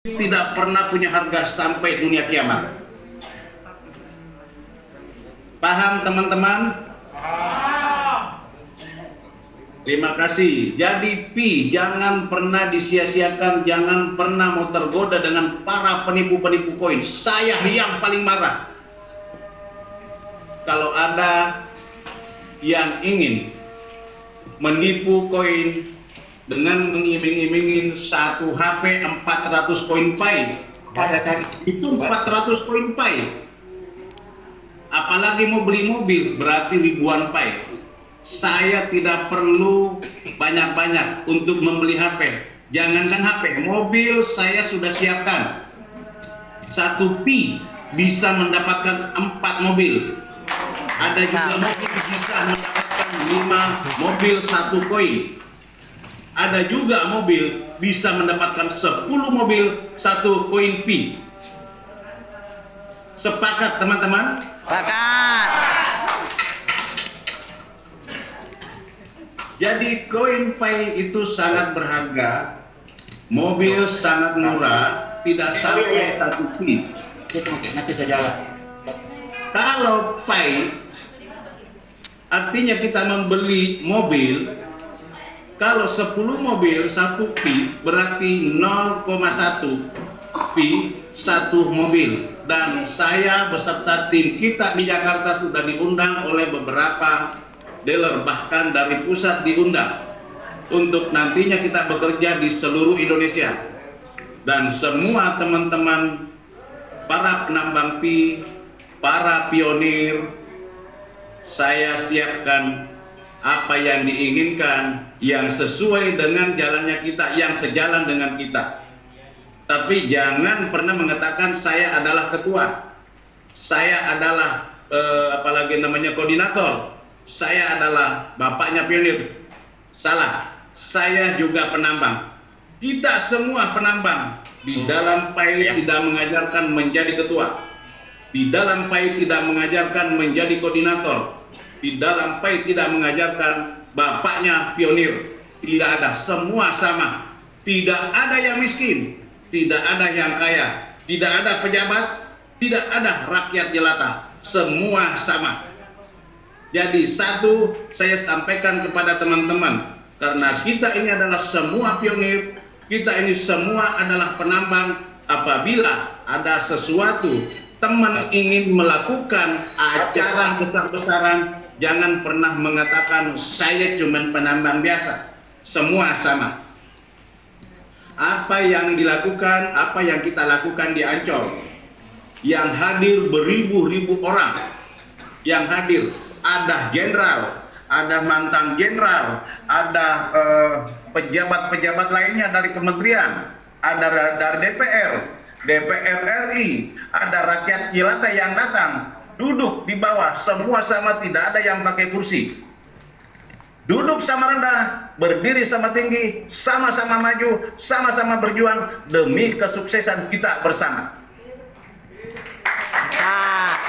tidak pernah punya harga sampai dunia kiamat. Paham teman-teman? Terima kasih. Jadi pi jangan pernah disia-siakan, jangan pernah mau tergoda dengan para penipu-penipu koin. Saya yang paling marah kalau ada yang ingin menipu koin dengan mengiming-imingin satu HP 400 koin Pi. Itu 400 koin Pi. Apalagi mau beli mobil berarti ribuan Pi. Saya tidak perlu banyak-banyak untuk membeli HP. Jangankan HP, mobil saya sudah siapkan. Satu Pi bisa mendapatkan 4 mobil. Ada juga mobil bisa mendapatkan 5 mobil 1 koin. Ada juga mobil bisa mendapatkan 10 mobil 1 koin Pi. Sepakat teman-teman? Sepakat. Jadi koin Pi itu sangat berharga, mobil sangat murah, tidak sampai 1 Pi. Nanti saya jalan. Kalau Pi artinya kita membeli mobil, kalau 10 mobil 1 Pi berarti 0,1 Pi 1 mobil. Dan saya beserta tim kita di Jakarta sudah diundang oleh beberapa dealer, bahkan dari pusat diundang untuk nantinya kita bekerja di seluruh Indonesia. Dan semua teman-teman para penambang Pi, para pionir, saya siapkan apa yang diinginkan, yang sesuai dengan jalannya kita, yang sejalan dengan kita. Tapi jangan pernah mengatakan saya adalah ketua, saya adalah apalagi namanya koordinator, saya adalah bapaknya pionir. Salah, saya juga penambang. Kita semua penambang. Di dalam Pi tidak mengajarkan menjadi ketua, di dalam Pi tidak mengajarkan menjadi koordinator, di dalam Pi tidak mengajarkan bapaknya pionir. Tidak ada, semua sama. Tidak ada yang miskin, tidak ada yang kaya, tidak ada pejabat, tidak ada rakyat jelata. Semua sama. Jadi satu saya sampaikan kepada teman-teman, karena kita ini adalah semua pionir, kita ini semua adalah penambang. Apabila ada sesuatu teman ingin melakukan acara besar-besaran, jangan pernah mengatakan saya cuma penambang biasa. Semua sama. Apa yang dilakukan, apa yang kita lakukan di Ancol, yang hadir beribu-ribu orang, yang hadir ada jenderal, ada mantan jenderal, ada pejabat-pejabat lainnya dari kementerian, ada dari DPR RI, ada rakyat jelata yang datang, duduk di bawah, semua sama, tidak ada yang pakai kursi. Duduk sama rendah, berdiri sama tinggi, sama-sama maju, sama-sama berjuang demi kesuksesan kita bersama.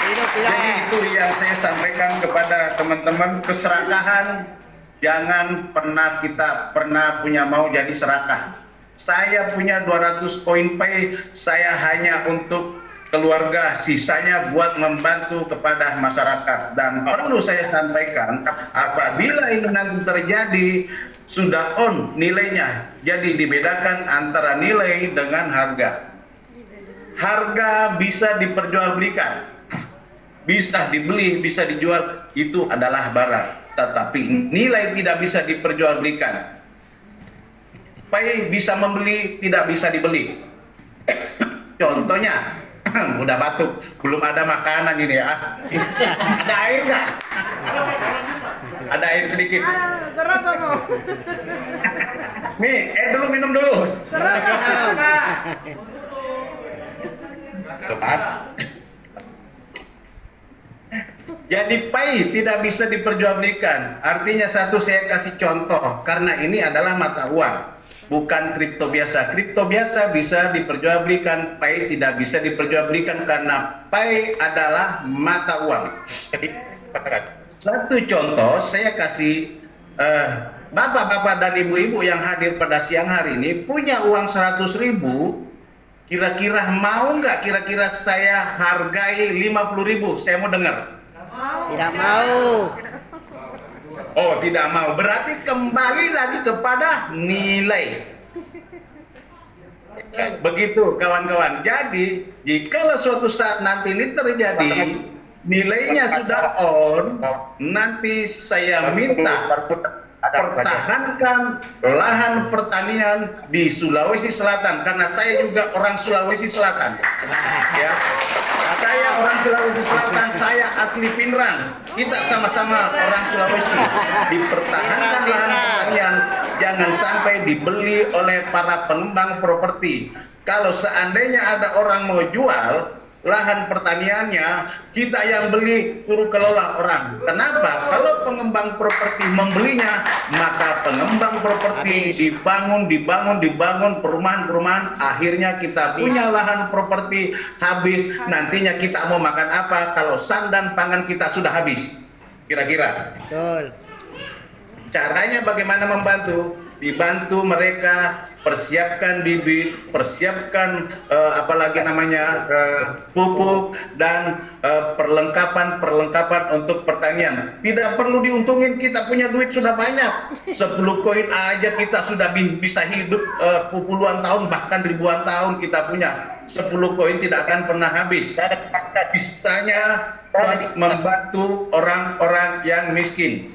Jadi itu yang saya sampaikan kepada teman-teman, keserakahan jangan pernah kita punya mau jadi serakah. Saya punya 200 koin Pi, saya hanya untuk keluarga, sisanya buat membantu kepada masyarakat. Dan perlu saya sampaikan, apabila ini nanti terjadi sudah on nilainya, jadi dibedakan antara nilai dengan harga. Harga bisa diperjualbelikan, bisa dibeli, bisa dijual, itu adalah barang. Tetapi nilai tidak bisa diperjualbelikan. Pi bisa membeli, tidak bisa dibeli. Contohnya, udah batuk, belum ada makanan ini ya. Ada air nggak? Ada air sedikit. Serap kamu. Nih, dulu minum dulu. Serap kamu. Jadi Pi tidak bisa diperjualbelikan. Artinya satu, saya kasih contoh, karena ini adalah mata uang, bukan kripto biasa. Kripto biasa bisa diperjualbelikan, Pi tidak bisa diperjualbelikan karena Pi adalah mata uang. Satu contoh saya kasih, bapak-bapak dan ibu-ibu yang hadir pada siang hari ini punya uang 100.000, Kira-kira mau nggak kira-kira saya hargai 50.000? Saya mau dengar. Tidak mau. Oh, tidak mau. Berarti kembali lagi kepada nilai. Begitu kawan-kawan. Jadi, jika suatu saat nanti ini terjadi, nilainya sudah on, nanti saya minta pertahankan lahan pertanian di Sulawesi Selatan, karena saya juga orang Sulawesi Selatan. Ya, saya orang Sulawesi Selatan, saya asli Pinrang. Kita sama-sama orang Sulawesi. Dipertahankan lahan pertanian, jangan sampai dibeli oleh para pengembang properti. Kalau seandainya ada orang mau jual lahan pertaniannya, kita yang beli suruh kelola orang. Kenapa? Kalau pengembang properti membelinya, maka pengembang properti dibangun perumahan-perumahan, akhirnya kita punya lahan properti habis. Nantinya kita mau makan apa kalau sandan pangan kita sudah habis? Kira-kira. Betul. Caranya bagaimana membantu? Dibantu mereka persiapkan bibit, persiapkan pupuk dan perlengkapan untuk pertanian. Tidak perlu diuntungin, kita punya duit sudah banyak. 10 koin aja kita sudah bisa hidup puluhan tahun, bahkan ribuan tahun kita punya. 10 koin tidak akan pernah habis. Bisanya membantu orang-orang yang miskin.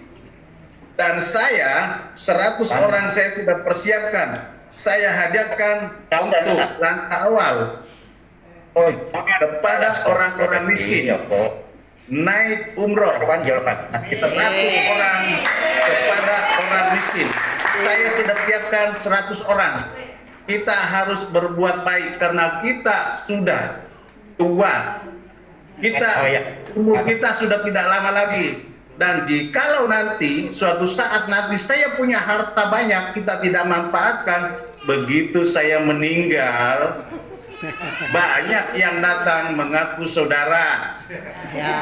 Dan saya 100 orang saya sudah persiapkan. Saya hadiahkan untuk langkah awal kepada orang-orang miskin, naik umroh 100 orang kepada orang miskin. Saya sudah siapkan 100 orang. Kita harus berbuat baik karena kita sudah tua. Umur kita sudah tidak lama lagi. Dan jikalau nanti suatu saat nanti saya punya harta banyak, kita tidak manfaatkan, begitu saya meninggal, banyak yang datang mengaku saudara.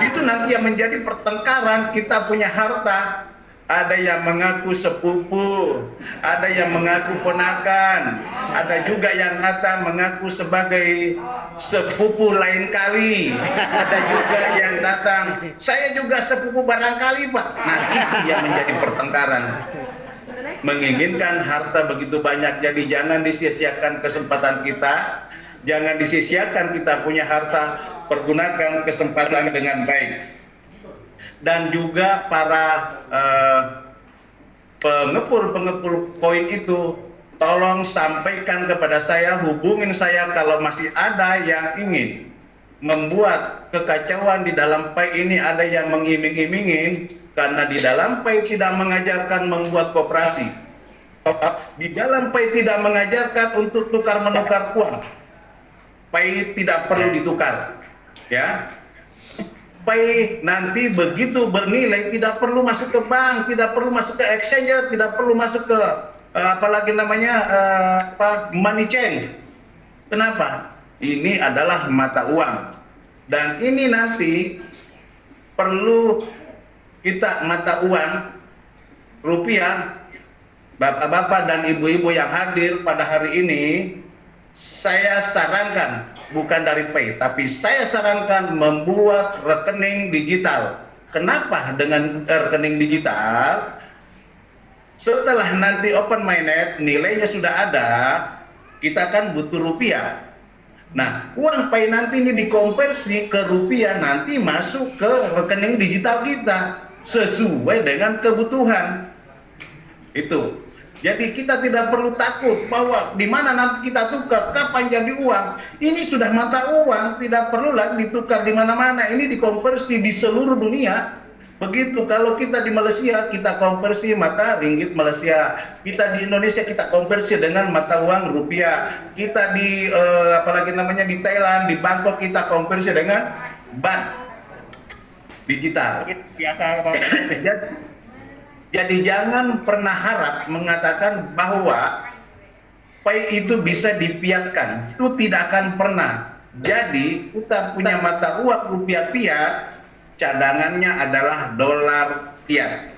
Itu nanti yang menjadi pertengkaran. Kita punya harta, ada yang mengaku sepupu, ada yang mengaku ponakan, ada juga yang datang mengaku sebagai sepupu lain kali, ada juga yang datang saya juga sepupu barangkali Pak. Nah, itu yang menjadi pertengkaran. Menginginkan harta begitu banyak, jadi jangan disia-siakan kesempatan kita, jangan disia-siakan kita punya harta, pergunakan kesempatan dengan baik. Dan juga para pengepul koin itu, tolong sampaikan kepada saya, hubungin saya kalau masih ada yang ingin membuat kekacauan di dalam PAI ini. Ada yang mengiming-imingin, karena di dalam PAI tidak mengajarkan membuat koperasi, di dalam PAI tidak mengajarkan untuk tukar-menukar uang. PAI tidak perlu ditukar, ya. PAI nanti begitu bernilai tidak perlu masuk ke bank, tidak perlu masuk ke exchanger, tidak perlu masuk ke money change. Kenapa? Ini adalah mata uang, dan ini nanti perlu kita mata uang rupiah. Bapak-bapak dan ibu-ibu yang hadir pada hari ini, saya sarankan, bukan dari PAI, tapi saya sarankan membuat rekening digital. Kenapa dengan rekening digital? Setelah nanti open minded, nilainya sudah ada, kita kan butuh rupiah. Nah, uang PAI nanti ini dikonversi ke rupiah, nanti masuk ke rekening digital kita sesuai dengan kebutuhan. Itu. Jadi kita tidak perlu takut bahwa di mana nanti kita tukar, kapan jadi uang. Ini sudah mata uang, tidak perlu lagi ditukar di mana-mana. Ini dikonversi di seluruh dunia. Begitu kalau kita di Malaysia, kita konversi mata ringgit Malaysia. Kita di Indonesia, kita konversi dengan mata uang rupiah. Kita di di Thailand, di Bangkok, kita konversi dengan baht digital. Jadi jangan pernah harap mengatakan bahwa PAI itu bisa dipiatkan. Itu tidak akan pernah. Jadi kita punya mata uang rupiah piat, cadangannya adalah dolar piat.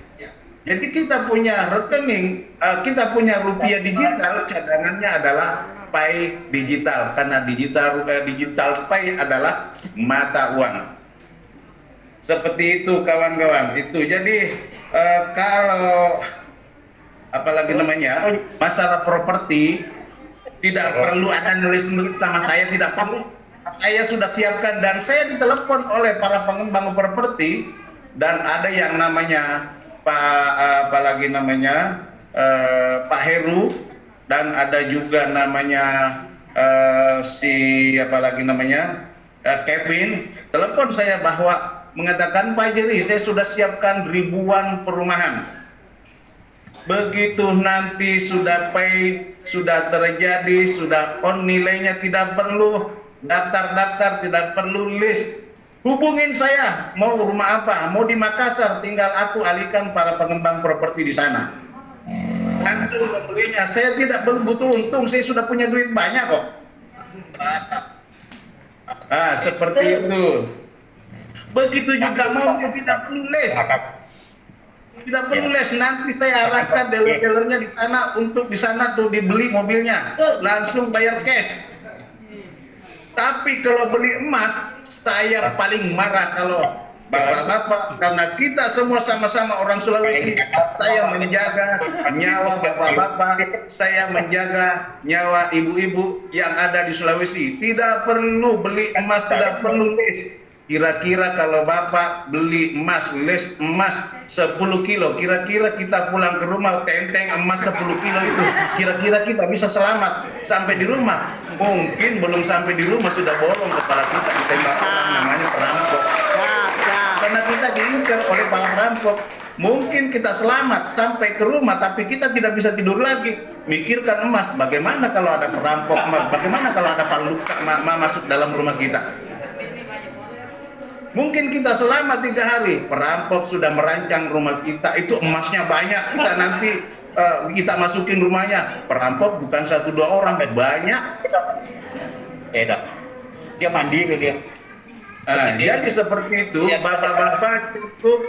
Jadi kita punya rekening, kita punya rupiah digital, cadangannya adalah Pay digital, karena digital Pay adalah mata uang. Seperti itu kawan-kawan. Itu jadi kalau apalagi namanya masalah properti tidak perlu ada nulis sama saya, tidak perlu. Saya sudah siapkan dan saya ditelepon oleh para pengembang properti dan ada yang namanya apalagi namanya Pak Heru dan ada juga namanya apalagi namanya Kevin. Telepon saya bahwa mengatakan, Pak Jerry, saya sudah siapkan ribuan perumahan. Begitu nanti sudah pay, sudah terjadi, sudah on nilainya, tidak perlu daftar-daftar, tidak perlu list. Hubungin saya, mau rumah apa, mau di Makassar, tinggal aku alihkan para pengembang properti di sana. Langsung membelinya, saya tidak butuh untung, saya sudah punya duit banyak kok. Seperti itu. Begitu juga mau tidak perlu list. Tidak perlu les, nanti saya arahkan dealer-dealernya di sana untuk di sana tuh dibeli mobilnya, langsung bayar cash. Tapi kalau beli emas, saya paling marah kalau bapak-bapak, karena kita semua sama-sama orang Sulawesi. Saya menjaga nyawa bapak-bapak, saya menjaga nyawa ibu-ibu yang ada di Sulawesi. Tidak perlu beli emas, tidak perlu les. Kira-kira kalau bapak beli emas, les emas 10 kilo, kira-kira kita pulang ke rumah tenteng emas 10 kilo itu, kira-kira kita bisa selamat sampai di rumah? Mungkin belum sampai di rumah sudah bolong kepala kita ditembak orang namanya perampok. Karena kita diincar oleh para perampok. Mungkin kita selamat sampai ke rumah, tapi kita tidak bisa tidur lagi. Mikirkan emas, bagaimana kalau ada perampok, bagaimana kalau ada paluka masuk dalam rumah kita? Mungkin kita selamat 3 hari, perampok sudah merancang rumah kita, itu emasnya banyak, kita nanti kita masukin rumahnya, perampok bukan 1-2 orang, banyak. Dia mandiri dia. Jadi seperti itu, bapak-bapak cukup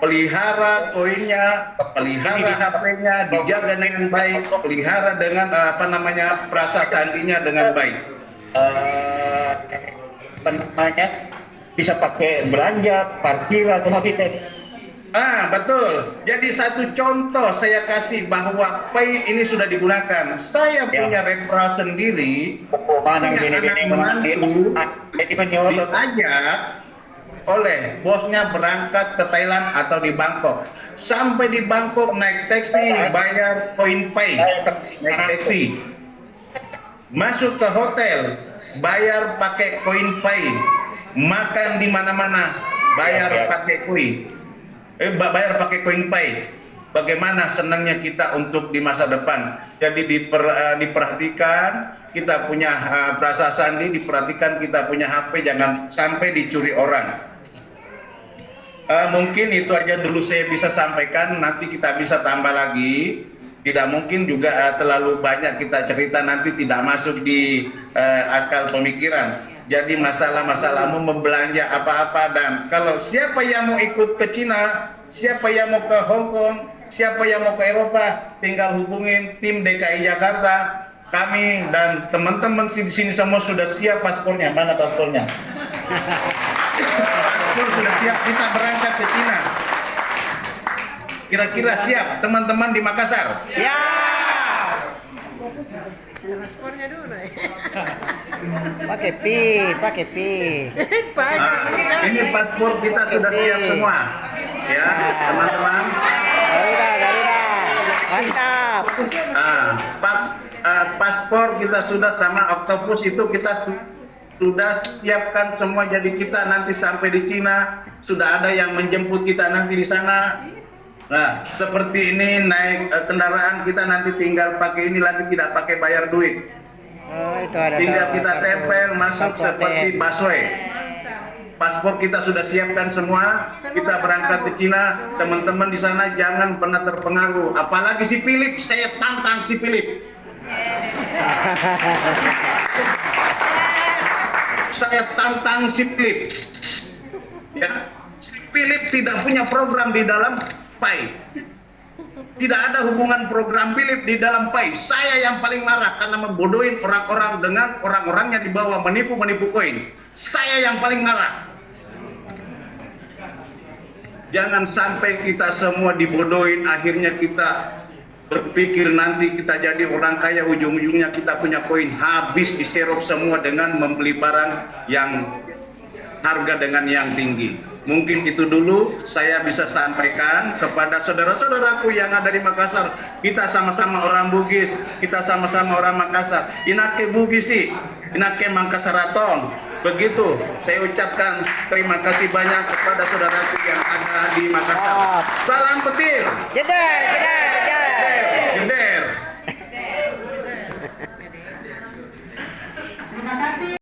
pelihara koinnya, pelihara HP-nya, dijaga dengan baik, pelihara dengan perasaan sandinya dengan baik. Bisa pakai belanja, parkir atau mobilitas. Betul. Jadi satu contoh saya kasih bahwa Pay ini sudah digunakan. Saya punya referral sendiri, punya anak mantu, diajak oleh bosnya berangkat ke Thailand atau di Bangkok. Sampai di Bangkok naik taksi, bayar koin Pay, naik taksi. Masuk ke hotel, bayar pakai koin Pay. Makan di mana-mana bayar pakai bayar pakai koin Pay. Bagaimana senangnya kita untuk di masa depan. Jadi diperhatikan kita punya perasaan sandi, diperhatikan kita punya HP, jangan sampai dicuri orang. Mungkin itu aja dulu saya bisa sampaikan, nanti kita bisa tambah lagi. Tidak mungkin juga terlalu banyak kita cerita, nanti tidak masuk di akal pemikiran. Jadi masalah-masalahmu membelanja apa-apa, dan kalau siapa yang mau ikut ke Cina, siapa yang mau ke Hong Kong, siapa yang mau ke Eropa, tinggal hubungin tim DKI Jakarta. Kami dan teman-teman di sini semua sudah siap paspornya. Mana paspornya? Paspor sudah siap, kita berangkat ke Cina. Kira-kira siap teman-teman di Makassar? Siap. Paspornya dulu. Pakai pi. Ini paspor kita sudah siap semua, ya teman-teman. Garuda. Mantap. Paspor kita sudah sama Octopus itu kita sudah siapkan semua. Jadi kita nanti sampai di Cina sudah ada yang menjemput kita nanti di sana. Nah, seperti ini naik kendaraan kita nanti tinggal pakai ini lagi, tidak pakai bayar duit. Itu ada. Tinggal kita tempel masuk seperti busway. Paspor kita sudah siapkan semua. Kita berangkat ke Cina. Teman-teman di sana jangan pernah terpengaruh. Apalagi si Philip, saya tantang si Philip. Saya tantang si Philip. Ya, si Philip tidak punya program di dalam Pay. tidak ada hubungan program Philip di dalam PAI. Saya yang paling marah karena membodohin orang-orang dengan orang-orangnya di bawah menipu koin. Saya yang paling marah. Jangan sampai kita semua dibodohin, akhirnya kita berpikir nanti kita jadi orang kaya, ujung-ujungnya kita punya koin habis diserok semua dengan membeli barang yang harga dengan yang tinggi. Mungkin itu dulu saya bisa sampaikan kepada saudara-saudaraku yang ada di Makassar. Kita sama-sama orang Bugis, kita sama-sama orang Makassar. Inake Bugisi, inake Makassaraton. Begitu saya ucapkan terima kasih banyak kepada saudaraku yang ada di Makassar. Salam petir. Jedar, jedar, jedar.